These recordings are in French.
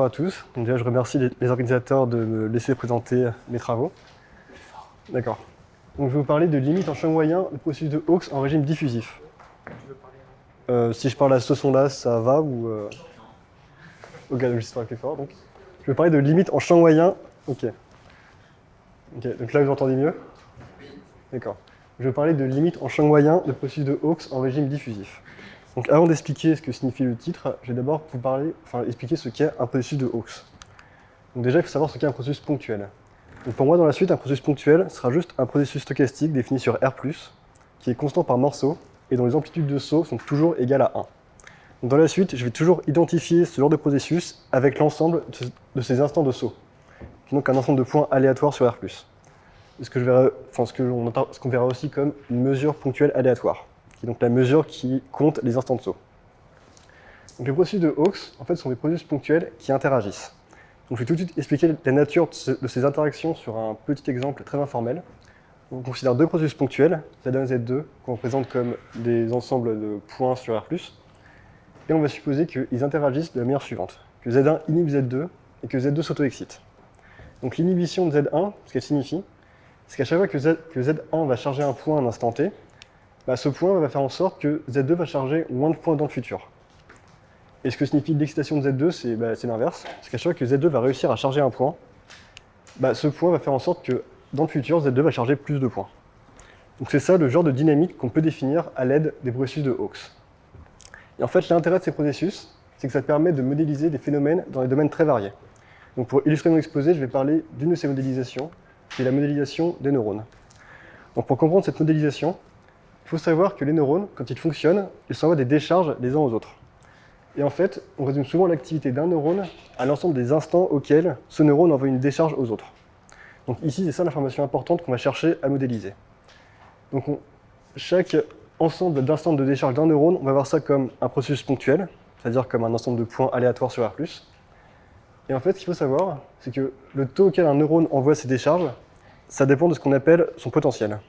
bonjour à tous. Donc déjà, je remercie les organisateurs de me laisser présenter mes travaux. D'accord. Donc je vais vous parler de limites en champ moyen du processus de Hawkes en régime diffusif. Si je parle à ce son-là, ça va ou Ok, donc j'espère quelque fort. Donc, je vais parler de limites en champ moyen. Ok. Donc là, vous entendez mieux? D'accord. Je vais parler de limites en champ moyen de processus de Hawkes en régime diffusif. Donc avant d'expliquer ce que signifie le titre, je vais d'abord expliquer ce qu'est un processus de Hawkes. Donc déjà, il faut savoir ce qu'est un processus ponctuel. Donc pour moi, dans la suite, un processus ponctuel sera juste un processus stochastique défini sur R+, qui est constant par morceau, et dont les amplitudes de saut sont toujours égales à 1. Donc dans la suite, je vais toujours identifier ce genre de processus avec l'ensemble de ces instants de saut, qui est donc un ensemble de points aléatoires sur R+. Ce qu'on verra aussi comme une mesure ponctuelle aléatoire, qui est donc la mesure qui compte les instants de saut. Donc les processus de Hawkes, en fait, sont des processus ponctuels qui interagissent. Donc je vais tout de suite expliquer la nature de ces interactions sur un petit exemple très informel. On considère deux processus ponctuels, Z1 et Z2, qu'on représente comme des ensembles de points sur R+, et on va supposer qu'ils interagissent de la manière suivante, que Z1 inhibe Z2 et que Z2 s'auto-excite. Donc l'inhibition de Z1, ce qu'elle signifie, c'est qu'à chaque fois que Z1 va charger un point à un instant t, ce point va faire en sorte que Z2 va charger moins de points dans le futur. Et ce que signifie l'excitation de Z2, c'est l'inverse. C'est qu'à chaque fois que Z2 va réussir à charger un point, ce point va faire en sorte que dans le futur, Z2 va charger plus de points. Donc c'est ça le genre de dynamique qu'on peut définir à l'aide des processus de Hawkes. Et en fait, l'intérêt de ces processus, c'est que ça permet de modéliser des phénomènes dans des domaines très variés. Donc pour illustrer mon exposé, je vais parler d'une de ces modélisations, qui est la modélisation des neurones. Donc pour comprendre cette modélisation, il faut savoir que les neurones, quand ils fonctionnent, ils s'envoient des décharges les uns aux autres. Et en fait, on résume souvent l'activité d'un neurone à l'ensemble des instants auxquels ce neurone envoie une décharge aux autres. Donc ici, c'est ça l'information importante qu'on va chercher à modéliser. Donc chaque ensemble d'instants de décharge d'un neurone, on va voir ça comme un processus ponctuel, c'est-à-dire comme un ensemble de points aléatoires sur R+. Et en fait, ce qu'il faut savoir, c'est que le taux auquel un neurone envoie ses décharges, ça dépend de ce qu'on appelle son potentiel.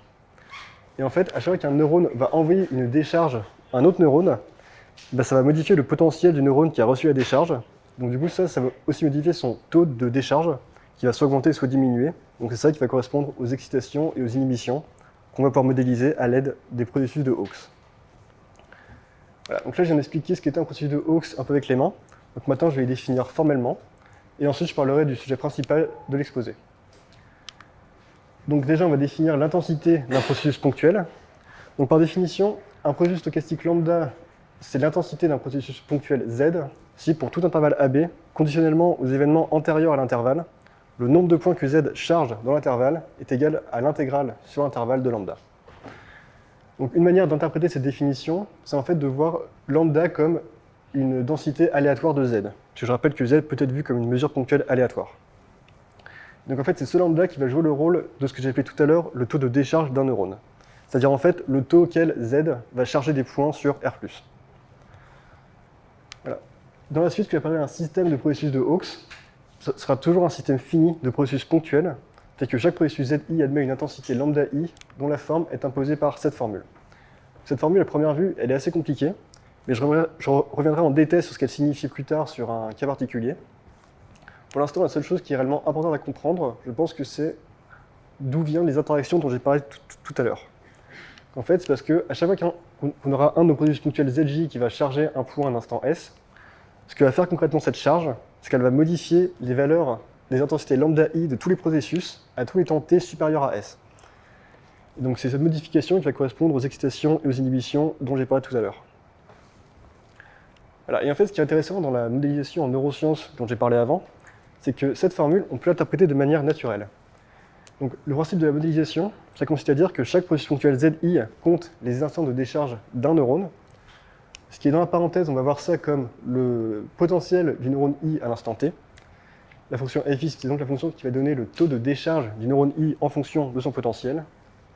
Et en fait, à chaque fois qu'un neurone va envoyer une décharge à un autre neurone, ça va modifier le potentiel du neurone qui a reçu la décharge. Donc du coup, ça va aussi modifier son taux de décharge, qui va soit augmenter, soit diminuer. Donc c'est ça qui va correspondre aux excitations et aux inhibitions qu'on va pouvoir modéliser à l'aide des processus de Hawkes. Voilà, donc là, je viens d'expliquer ce qu'était un processus de Hawkes un peu avec les mains. Donc maintenant, je vais les définir formellement. Et ensuite, je parlerai du sujet principal de l'exposé. Donc déjà, on va définir l'intensité d'un processus ponctuel. Donc par définition, un processus stochastique lambda, c'est l'intensité d'un processus ponctuel Z, si pour tout intervalle AB, conditionnellement aux événements antérieurs à l'intervalle, le nombre de points que Z charge dans l'intervalle est égal à l'intégrale sur l'intervalle de lambda. Donc une manière d'interpréter cette définition, c'est en fait de voir lambda comme une densité aléatoire de Z. Je rappelle que Z peut être vu comme une mesure ponctuelle aléatoire. Donc en fait, c'est ce lambda qui va jouer le rôle de ce que j'ai appelé tout à l'heure le taux de décharge d'un neurone. C'est-à-dire en fait le taux auquel Z va charger des points sur R+. Voilà. Dans la suite, je vais parler d'un système de processus de Hawkes. Ce sera toujours un système fini de processus ponctuels, c'est que chaque processus ZI admet une intensité lambda I dont la forme est imposée par cette formule. Cette formule, à première vue, elle est assez compliquée, mais je reviendrai en détail sur ce qu'elle signifie plus tard sur un cas particulier. Pour l'instant, la seule chose qui est réellement importante à comprendre, je pense que c'est d'où viennent les interactions dont j'ai parlé tout à l'heure. En fait, c'est parce qu'à chaque fois qu'on aura un de nos processus ponctuels ZJ qui va charger un point à un instant S, ce que va faire concrètement cette charge, c'est qu'elle va modifier les valeurs des intensités lambda I de tous les processus à tous les temps t supérieurs à S. Et donc c'est cette modification qui va correspondre aux excitations et aux inhibitions dont j'ai parlé tout à l'heure. Voilà. Et en fait, ce qui est intéressant dans la modélisation en neurosciences dont j'ai parlé avant, c'est que cette formule, on peut l'interpréter de manière naturelle. Donc le principe de la modélisation, ça consiste à dire que chaque processus ponctuel ZI compte les instants de décharge d'un neurone. Ce qui est dans la parenthèse, on va voir ça comme le potentiel du neurone I à l'instant t. La fonction FI, c'est donc la fonction qui va donner le taux de décharge du neurone I en fonction de son potentiel.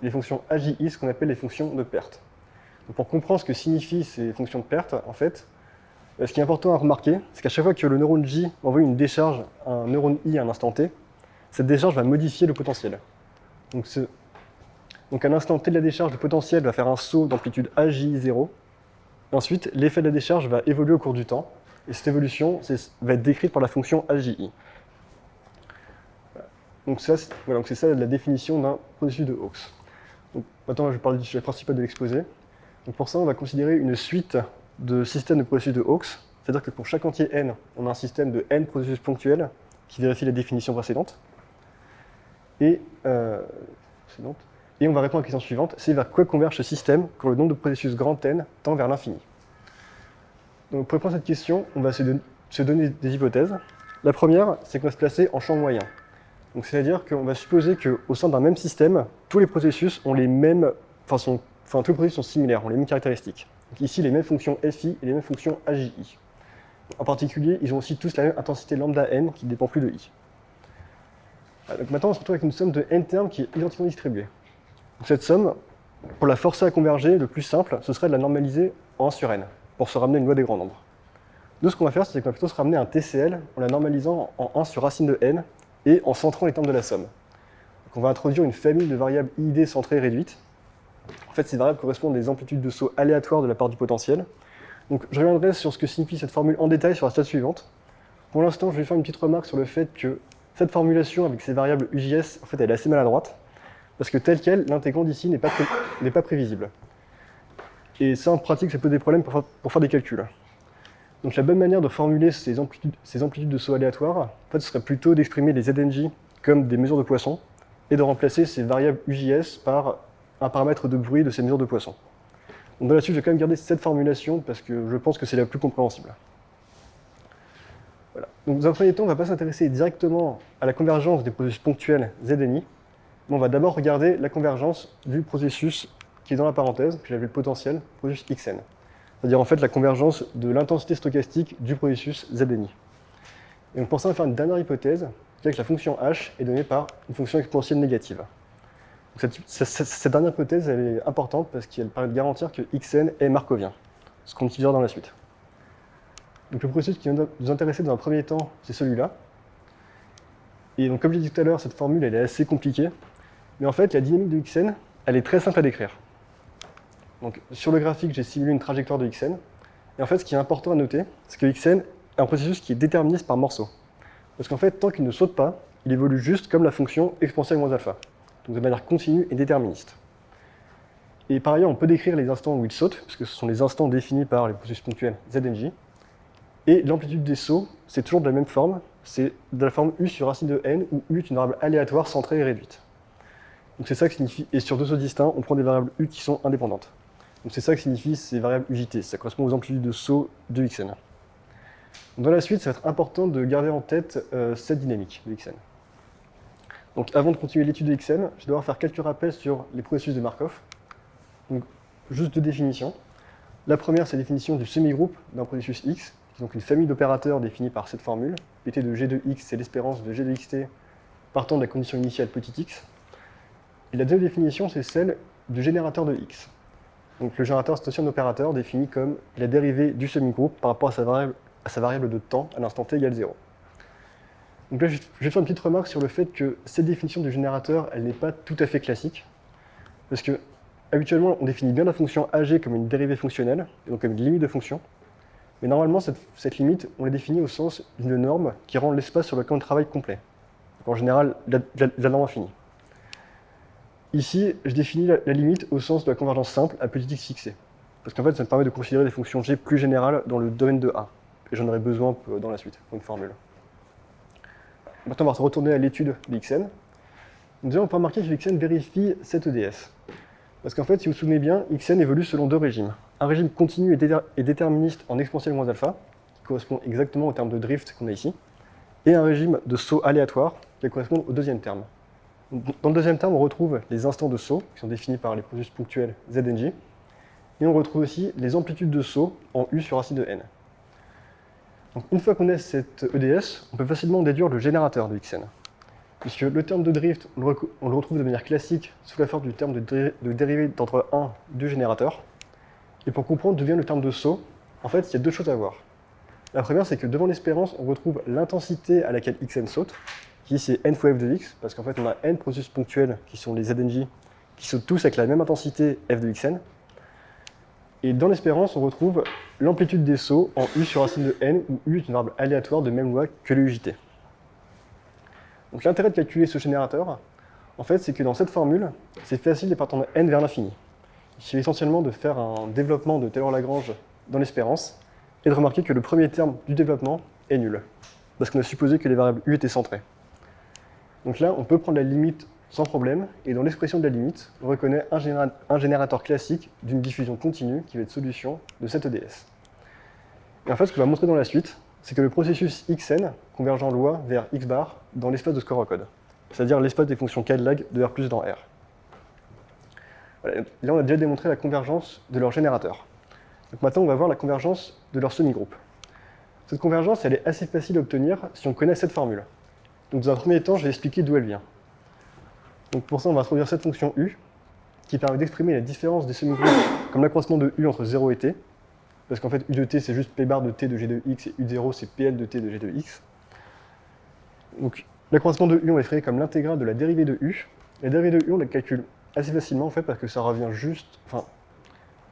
Les fonctions AJI, ce qu'on appelle les fonctions de perte. Donc pour comprendre ce que signifient ces fonctions de perte, en fait, ce qui est important à remarquer, c'est qu'à chaque fois que le neurone J envoie une décharge à un neurone I à un instant t, cette décharge va modifier le potentiel. Donc à l'instant t de la décharge, le potentiel va faire un saut d'amplitude AJ0. Et ensuite, l'effet de la décharge va évoluer au cours du temps. Et cette évolution va être décrite par la fonction AJI. Donc c'est ça la définition d'un processus de Hawkes. Donc, maintenant, je vais parler du sujet principal de l'exposé. Donc pour ça, on va considérer une suite de systèmes de processus de Hawkes. C'est-à-dire que pour chaque entier n, on a un système de n processus ponctuels qui vérifie la définition précédente. Et on va répondre à la question suivante, c'est vers quoi converge ce système quand le nombre de processus grand N tend vers l'infini. Donc pour répondre à cette question, on va se donner des hypothèses. La première, c'est qu'on va se placer en champ moyen. Donc c'est-à-dire qu'on va supposer qu'au sein d'un même système, tous les processus ont les mêmes, tous les processus sont similaires, ont les mêmes caractéristiques. Donc ici, les mêmes fonctions FI et les mêmes fonctions AJI. En particulier, ils ont aussi tous la même intensité lambda n qui ne dépend plus de i. Donc maintenant, on se retrouve avec une somme de n termes qui est identiquement distribuée. Donc cette somme, pour la forcer à converger, le plus simple, ce serait de la normaliser en 1 sur n, pour se ramener à une loi des grands nombres. Nous, ce qu'on va faire, c'est qu'on va plutôt se ramener à un TCL en la normalisant en 1 sur racine de n et en centrant les termes de la somme. Donc on va introduire une famille de variables IID centrées et réduites. En fait, ces variables correspondent à des amplitudes de saut aléatoires de la part du potentiel. Donc je reviendrai sur ce que signifie cette formule en détail sur la slide suivante. Pour l'instant, je vais faire une petite remarque sur le fait que cette formulation avec ces variables UJS, en fait, elle est assez maladroite, parce que telle qu'elle, l'intégrand d'ici n'est pas prévisible. Et ça, en pratique, ça pose des problèmes pour faire des calculs. Donc la bonne manière de formuler ces amplitudes de saut aléatoires, en fait, ce serait plutôt d'exprimer les ZNJ comme des mesures de Poisson, et de remplacer ces variables UJS par un paramètre de bruit de ces mesures de Poisson. Donc dans la suite, je vais quand même garder cette formulation, parce que je pense que c'est la plus compréhensible. Voilà. Donc dans un premier temps, on ne va pas s'intéresser directement à la convergence des processus ponctuels ZNI, mais on va d'abord regarder la convergence du processus qui est dans la parenthèse, que j'appelle le potentiel, processus Xn. C'est-à-dire en fait la convergence de l'intensité stochastique du processus ZNI. Et donc pour ça, on va faire une dernière hypothèse, qui est que la fonction h est donnée par une fonction exponentielle négative. Donc cette dernière hypothèse, elle est importante parce qu'elle permet de garantir que Xn est markovien, ce qu'on utilisera dans la suite. Donc le processus qui va nous intéresser dans un premier temps, c'est celui-là. Et donc comme j'ai dit tout à l'heure, cette formule elle est assez compliquée, mais en fait la dynamique de Xn, elle est très simple à décrire. Donc sur le graphique, j'ai simulé une trajectoire de Xn, et en fait ce qui est important à noter, c'est que Xn est un processus qui est déterministe par morceaux. Parce qu'en fait, tant qu'il ne saute pas, il évolue juste comme la fonction exponentielle moins alpha, donc de manière continue et déterministe. Et par ailleurs, on peut décrire les instants où il saute, parce que ce sont les instants définis par les processus ponctuels ZNJ. Et l'amplitude des sauts, c'est toujours de la même forme, c'est de la forme U sur racine de n, où U est une variable aléatoire centrée et réduite. Donc c'est ça que signifie, et sur deux sauts distincts, on prend des variables U qui sont indépendantes. Donc c'est ça que signifie ces variables UJT, ça correspond aux amplitudes de saut de Xn. Dans la suite, ça va être important de garder en tête cette dynamique de Xn. Donc avant de continuer l'étude de Xn, je vais devoir faire quelques rappels sur les processus de Markov. Donc, juste deux définitions. La première, c'est la définition du semi-groupe d'un processus X, qui est donc une famille d'opérateurs définie par cette formule. Pt de G de X, c'est l'espérance de G de Xt partant de la condition initiale petit x. Et la deuxième définition, c'est celle du générateur de X. Donc le générateur, c'est aussi un opérateur défini comme la dérivée du semi-groupe par rapport à sa variable de temps à l'instant t égale 0. Donc là, je vais faire une petite remarque sur le fait que cette définition du générateur, elle n'est pas tout à fait classique. Parce que, habituellement, on définit bien la fonction AG comme une dérivée fonctionnelle, et donc comme une limite de fonction. Mais normalement, cette limite, on la définit au sens d'une norme qui rend l'espace sur lequel on travaille complet. Donc en général, la norme infinie. Ici, je définis la limite au sens de la convergence simple à petit x fixé. Parce qu'en fait, ça me permet de considérer des fonctions G plus générales dans le domaine de A. Et j'en aurai besoin dans la suite, pour une formule. Maintenant, on va retourner à l'étude de Xn. Déjà, on peut remarquer que Xn vérifie cette EDS. Parce qu'en fait, si vous vous souvenez bien, Xn évolue selon deux régimes. Un régime continu et déterministe en exponentielle moins alpha, qui correspond exactement au terme de drift qu'on a ici, et un régime de saut aléatoire, qui correspond au deuxième terme. Dans le deuxième terme, on retrouve les instants de saut, qui sont définis par les processus ponctuels ZNJ, et on retrouve aussi les amplitudes de saut en U sur racine de n. Donc, une fois qu'on a cette EDS, on peut facilement déduire le générateur de Xn. Puisque le terme de drift, on le retrouve de manière classique sous la forme du terme de dérivée d'entre 1 du générateur. Et pour comprendre d'où vient le terme de saut, en fait, il y a deux choses à voir. La première, c'est que devant l'espérance, on retrouve l'intensité à laquelle Xn saute, qui ici c'est n fois f de x, parce qu'en fait, on a n processus ponctuels, qui sont les ZNJ, qui sautent tous avec la même intensité f de Xn. Et dans l'espérance, on retrouve l'amplitude des sauts en U sur racine de n, où U est une variable aléatoire de même loi que le UJT. Donc l'intérêt de calculer ce générateur, en fait, c'est que dans cette formule, c'est facile de partir de n vers l'infini. Il suffit essentiellement de faire un développement de Taylor-Lagrange dans l'espérance et de remarquer que le premier terme du développement est nul, parce qu'on a supposé que les variables U étaient centrées. Donc là, on peut prendre la limite sans problème, et dans l'expression de la limite, on reconnaît un générateur classique d'une diffusion continue qui va être solution de cette EDS. Et en fait, ce qu'on va montrer dans la suite, c'est que le processus Xn converge en loi vers X bar dans l'espace de score code, c'est-à-dire l'espace des fonctions K de lag de R plus dans R. Voilà. Là, on a déjà démontré la convergence de leur générateur. Donc maintenant, on va voir la convergence de leur semi-groupe. Cette convergence, elle est assez facile à obtenir si on connaît cette formule. Donc dans un premier temps, je vais expliquer d'où elle vient. Donc pour ça, on va introduire cette fonction U, qui permet d'exprimer la différence des semi-groupes comme l'accroissement de U entre 0 et t, parce qu'en fait, U de t, c'est juste P bar de t de G de x, et U de 0, c'est PL de t de G de x. Donc l'accroissement de U, on va l'exprimer comme l'intégrale de la dérivée de U. La dérivée de U, on la calcule assez facilement, en fait, parce que ça revient juste... Enfin,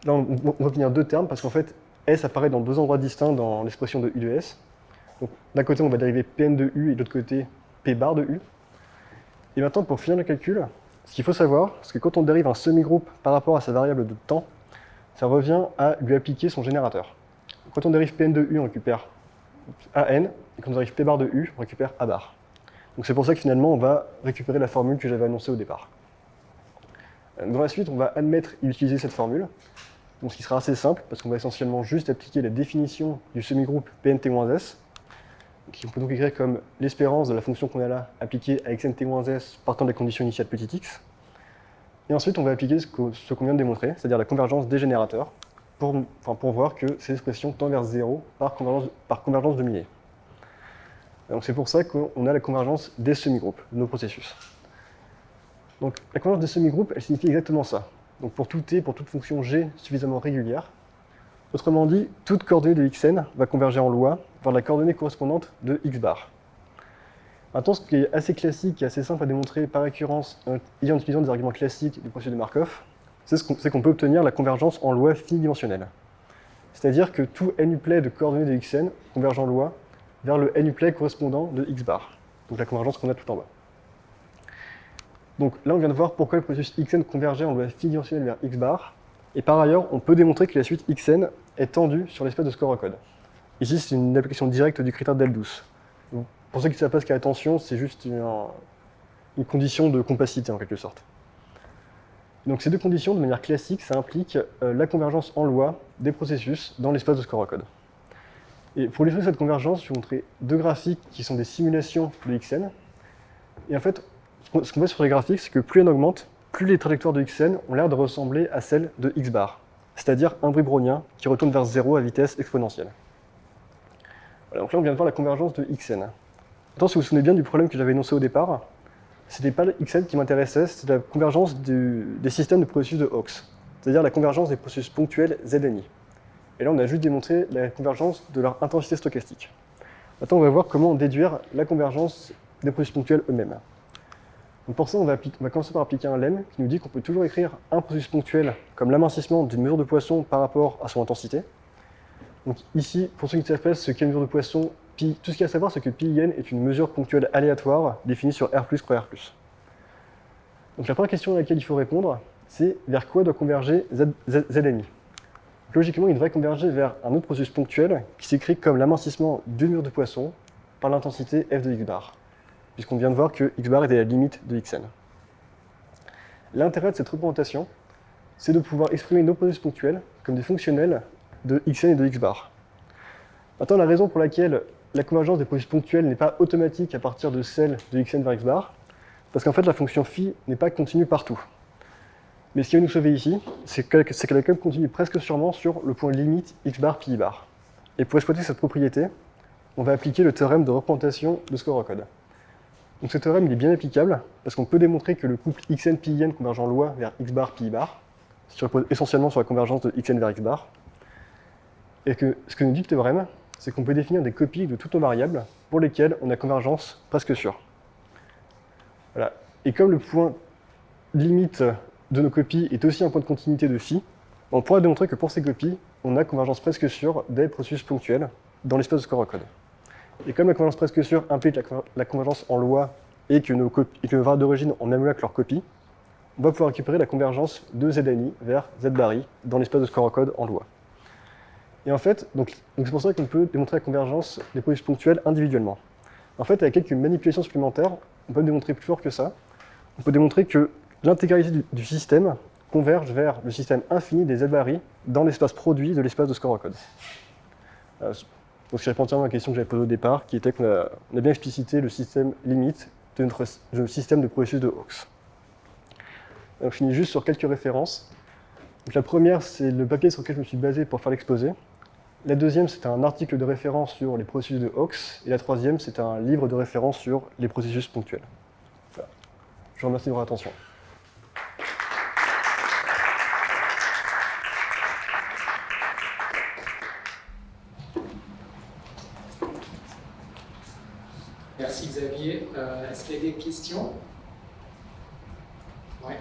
là, on va obtenir deux termes, parce qu'en fait, S apparaît dans deux endroits distincts dans l'expression de U de S. Donc d'un côté, on va dériver Pn de U, et de l'autre côté, P bar de U. Et maintenant, pour finir le calcul, ce qu'il faut savoir, c'est que quand on dérive un semi-groupe par rapport à sa variable de temps, ça revient à lui appliquer son générateur. Quand on dérive Pn de U, on récupère AN, et quand on dérive P bar de U, on récupère A bar. Donc c'est pour ça que finalement, on va récupérer la formule que j'avais annoncée au départ. Dans la suite, on va admettre et utiliser cette formule, donc ce qui sera assez simple, parce qu'on va essentiellement juste appliquer la définition du semi-groupe Pnt-S, qui on peut donc écrire comme l'espérance de la fonction qu'on a là, appliquée à xnt-s partant des conditions initiales petit x. Et ensuite, on va appliquer ce qu'on vient de démontrer, c'est-à-dire la convergence des générateurs, pour voir que ces expressions tendent vers 0 par convergence dominée. Donc c'est pour ça qu'on a la convergence des semi-groupes, de nos processus. Donc la convergence des semi-groupes, elle signifie exactement ça. Donc pour tout t, pour toute fonction g suffisamment régulière, autrement dit, toute coordonnée de xn va converger en loi vers la coordonnée correspondante de x bar. Maintenant, ce qui est assez classique et assez simple à démontrer par récurrence en utilisant des arguments classiques du processus de Markov, c'est qu'on peut obtenir la convergence en loi finidimensionnelle. C'est-à-dire que tout n-uplet de coordonnées de xn converge en loi vers le n-uplet correspondant de x bar. Donc la convergence qu'on a tout en bas. Donc là, on vient de voir pourquoi le processus xn convergeait en loi finidimensionnelle vers x bar. Et par ailleurs, on peut démontrer que la suite xn est tendue sur l'espace de score code. Ici, c'est une application directe du critère d'El-Douce. Pour ceux qui ne savent pas ce qu'est attention, c'est juste une condition de compacité en quelque sorte. Donc ces deux conditions, de manière classique, ça implique la convergence en loi des processus dans l'espace de score code. Et pour illustrer cette convergence, je vais vous montrer deux graphiques qui sont des simulations de xn. Et en fait, ce qu'on voit sur les graphiques, c'est que plus n augmente, plus les trajectoires de xn ont l'air de ressembler à celles de x bar, c'est-à-dire un bruit brownien qui retourne vers 0 à vitesse exponentielle. Voilà, donc là, on vient de voir la convergence de xn. Maintenant, si vous vous souvenez bien du problème que j'avais énoncé au départ, c'était pas le xn qui m'intéressait, c'était la convergence des systèmes de processus de Hawkes, c'est-à-dire la convergence des processus ponctuels ZNI. Et là, on a juste démontré la convergence de leur intensité stochastique. Maintenant, on va voir comment déduire la convergence des processus ponctuels eux-mêmes. Donc pour ça, on va commencer par appliquer un lemme qui nous dit qu'on peut toujours écrire un processus ponctuel comme l'amincissement d'une mesure de Poisson par rapport à son intensité. Donc ici, pour ceux qui ne savent pas ce qu'est une mesure de Poisson, tout ce qu'il y a à savoir, c'est que pi n est une mesure ponctuelle aléatoire définie sur R+, croix R+. Donc la première question à laquelle il faut répondre, c'est vers quoi doit converger ZNI. Logiquement, il devrait converger vers un autre processus ponctuel qui s'écrit comme l'amincissement d'une mesure de Poisson par l'intensité f de x bar, puisqu'on vient de voir que x bar était la limite de xn. L'intérêt de cette représentation, c'est de pouvoir exprimer nos processus ponctuels comme des fonctionnels de xn et de x bar. Maintenant, la raison pour laquelle la convergence des processus ponctuels n'est pas automatique à partir de celle de xn vers x bar, parce qu'en fait la fonction phi n'est pas continue partout. Mais ce qui va nous sauver ici, c'est qu'elle est quand même continue presque sûrement sur le point limite x bar pi bar. Et pour exploiter cette propriété, on va appliquer le théorème de représentation de score code. Donc ce théorème il est bien applicable, parce qu'on peut démontrer que le couple xn pi n converge en loi vers x bar pi bar, ce qui repose essentiellement sur la convergence de xn vers x bar. Et que ce que nous dit le théorème, c'est qu'on peut définir des copies de toutes nos variables pour lesquelles on a convergence presque sûre. Voilà. Et comme le point limite de nos copies est aussi un point de continuité de phi, On pourra démontrer que pour ces copies, on a convergence presque sûre des processus ponctuels dans l'espace de score au code. Et comme la convergence presque sûre implique la convergence en loi et que nos variables d'origine ont même loi que leur copie, on va pouvoir récupérer la convergence de ZNI vers Z bar I dans l'espace de score au code en loi. Et en fait, donc c'est pour ça qu'on peut démontrer la convergence des processus ponctuels individuellement. En fait, avec quelques manipulations supplémentaires, on peut démontrer plus fort que ça. On peut démontrer que l'intégralité du système converge vers le système infini des Z bar I dans l'espace produit de l'espace de score au code. Donc, je réponds entièrement à la question que j'avais posée au départ, qui était qu'on a bien explicité le système limite de notre système de processus de Hawkes. On finit juste sur quelques références. Donc, la première, c'est le papier sur lequel je me suis basé pour faire l'exposé. La deuxième, c'est un article de référence sur les processus de Hawkes. Et la troisième, c'est un livre de référence sur les processus ponctuels. Voilà. Je vous remercie de votre attention. Merci Xavier. Est-ce qu'il y a des questions? Ouais.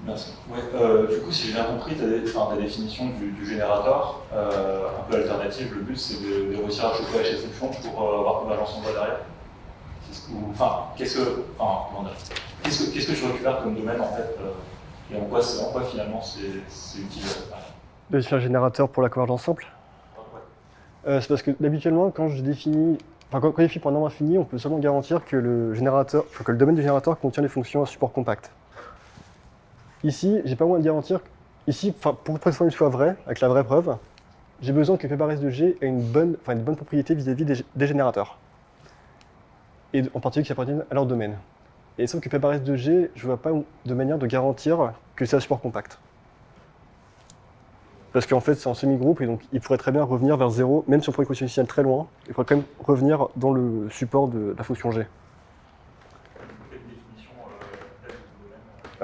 Merci. Ouais, du coup, si j'ai bien compris, ta définition du générateur, un peu alternative, le but c'est de réussir à choper HSF pour avoir convergence en bas derrière. Qu'est-ce que tu récupères comme domaine en fait, et en quoi finalement c'est utile? De faire un générateur pour la convergence simple. C'est parce que habituellement, quand je définis pour un nombre infini, on peut seulement garantir que le domaine du générateur contient les fonctions à support compact. Ici, j'ai pas moyen de garantir. Ici, pour que cette formule soit vraie, avec la vraie preuve, j'ai besoin que P bar S de G ait une bonne propriété vis-à-vis des générateurs. Et en particulier qui appartiennent à leur domaine. Et sauf que P bar S de G, je vois pas de manière de garantir que c'est à support compact. Parce qu'en fait, c'est en semi-groupe, et donc il pourrait très bien revenir vers 0, même si on prend une équation initiale très loin, il pourrait quand même revenir dans le support de la fonction G.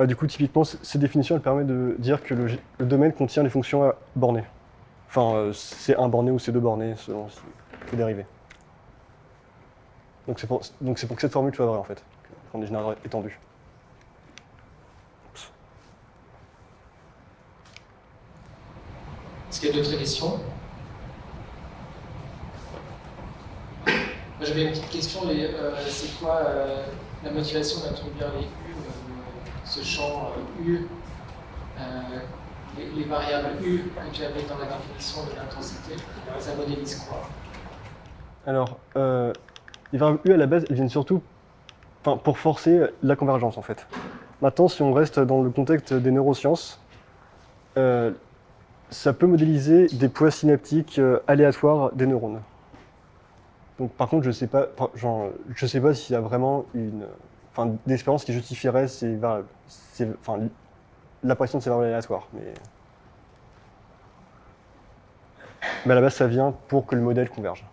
Du coup, typiquement, ces définitions, elles permettent de dire que le domaine contient les fonctions bornées. Enfin, c'est un borné ou c'est deux bornés, selon les dérivés. Donc c'est pour que cette formule soit vraie, en fait, qu'on est générateur étendu. Est-ce qu'il y a d'autres questions? Moi j'avais une petite question, c'est quoi la motivation d'introduire les U, ce champ U, les variables U que j'avais dans la définition de l'intensité, ça modélise quoi? Alors, les variables U à la base, elles viennent surtout pour forcer la convergence en fait. Maintenant, si on reste dans le contexte des neurosciences, ça peut modéliser des poids synaptiques aléatoires des neurones. Donc, par contre, je sais pas s'il y a vraiment une expérience qui justifierait l'apparition de ces variables aléatoires. Mais à la base, ça vient pour que le modèle converge.